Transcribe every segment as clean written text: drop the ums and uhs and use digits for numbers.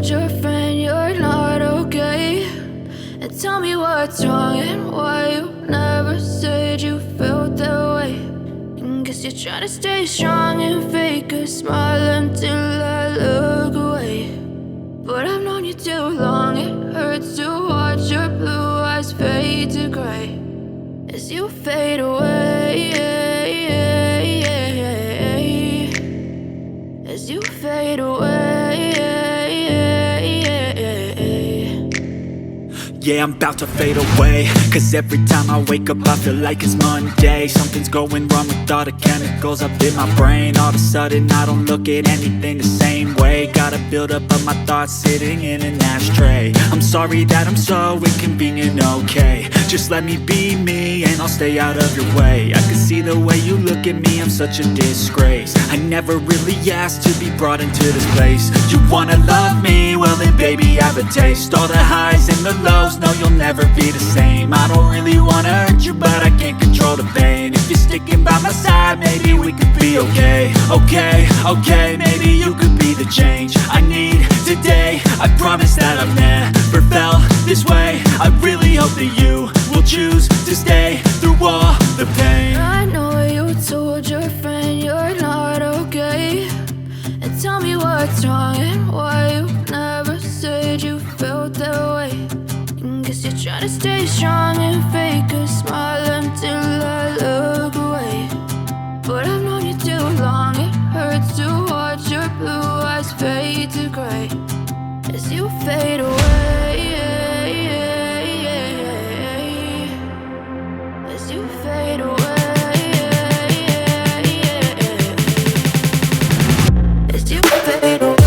told your friend you're not okay? And tell me what's wrong and why you never said you felt that way. And guess you're trying to stay strong and fake a smile until I look away. But I've known you too long, it hurts to watch your blue eyes fade to gray as you fade away, as you fade away. Yeah, I'm about to fade away, cause every time I wake up I feel like it's Monday. Something's going wrong with all the chemicals up in my brain. All of a sudden I don't look at anything the same way. Got a buildup of my thoughts sitting in an ashtray. I'm sorry that I'm so inconvenient, okay? Just let me be me and I'll stay out of your way. I can see the way you look at me, I'm such a disgrace. I never really asked to be brought into this place. You wanna love me? Well then baby I have a taste. All the highs and the lows, no you'll never be the same. I don't really wanna hurt you but I can't control the pain. If you're sticking by my side maybe we could be okay. Okay, maybe you could be the change I need today. I promise that I've never felt this way. I really hope that you will choose to stay through all the pain. I know you told your friend you're not okay. And tell me what's wrong and why you never said you felt that way. And guess you're trying to stay strong and fake a smile until I look away. But I've known you too long, it hurts to watch your blue eyes fade to gray as you fade away, as you fade away, as you fade away.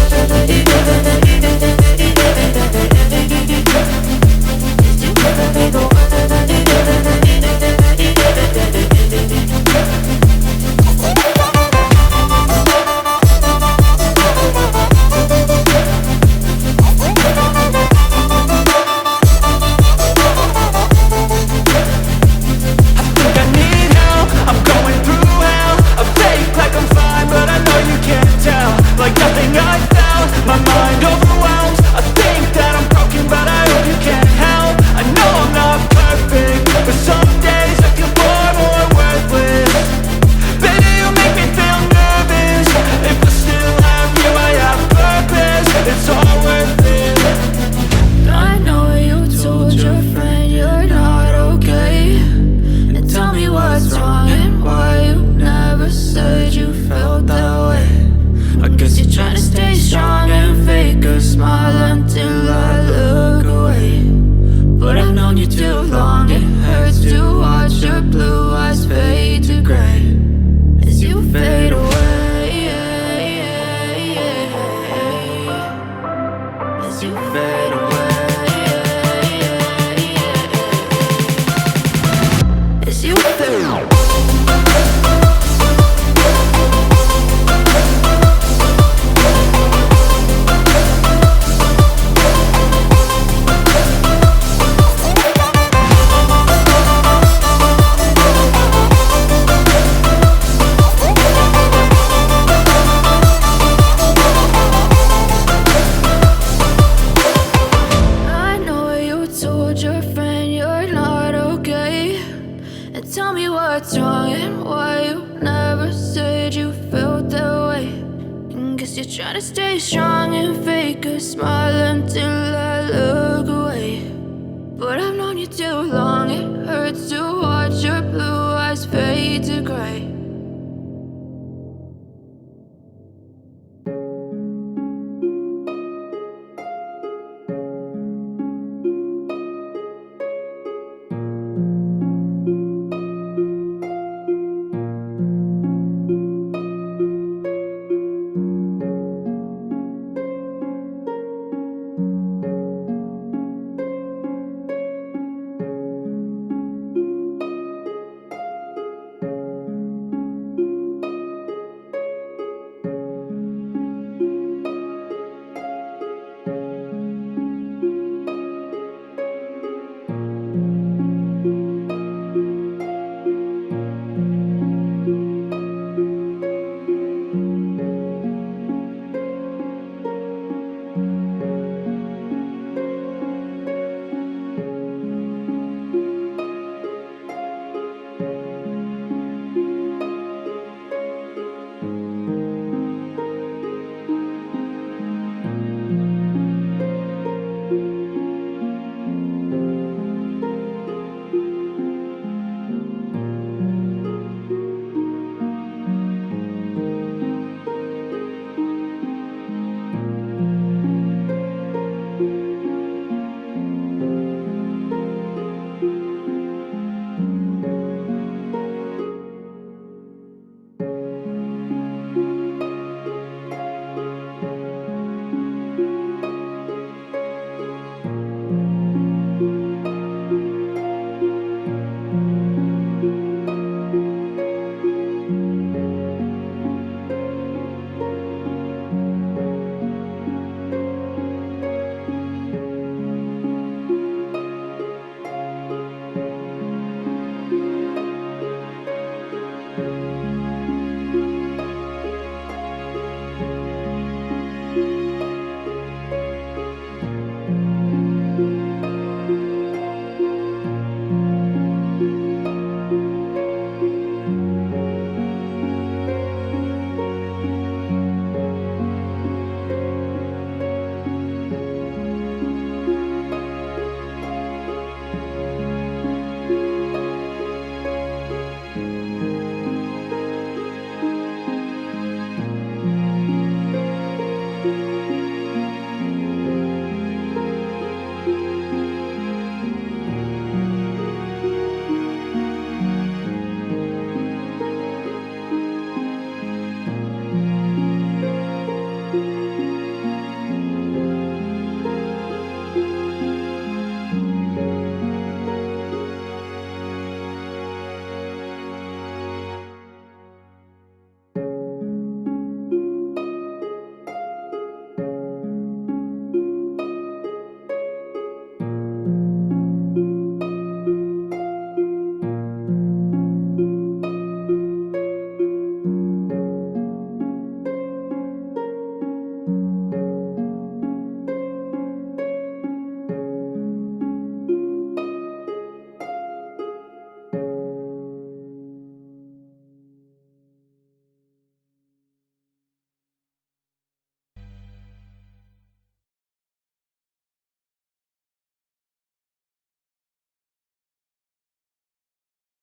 You're trying to stay strong and fake a smile until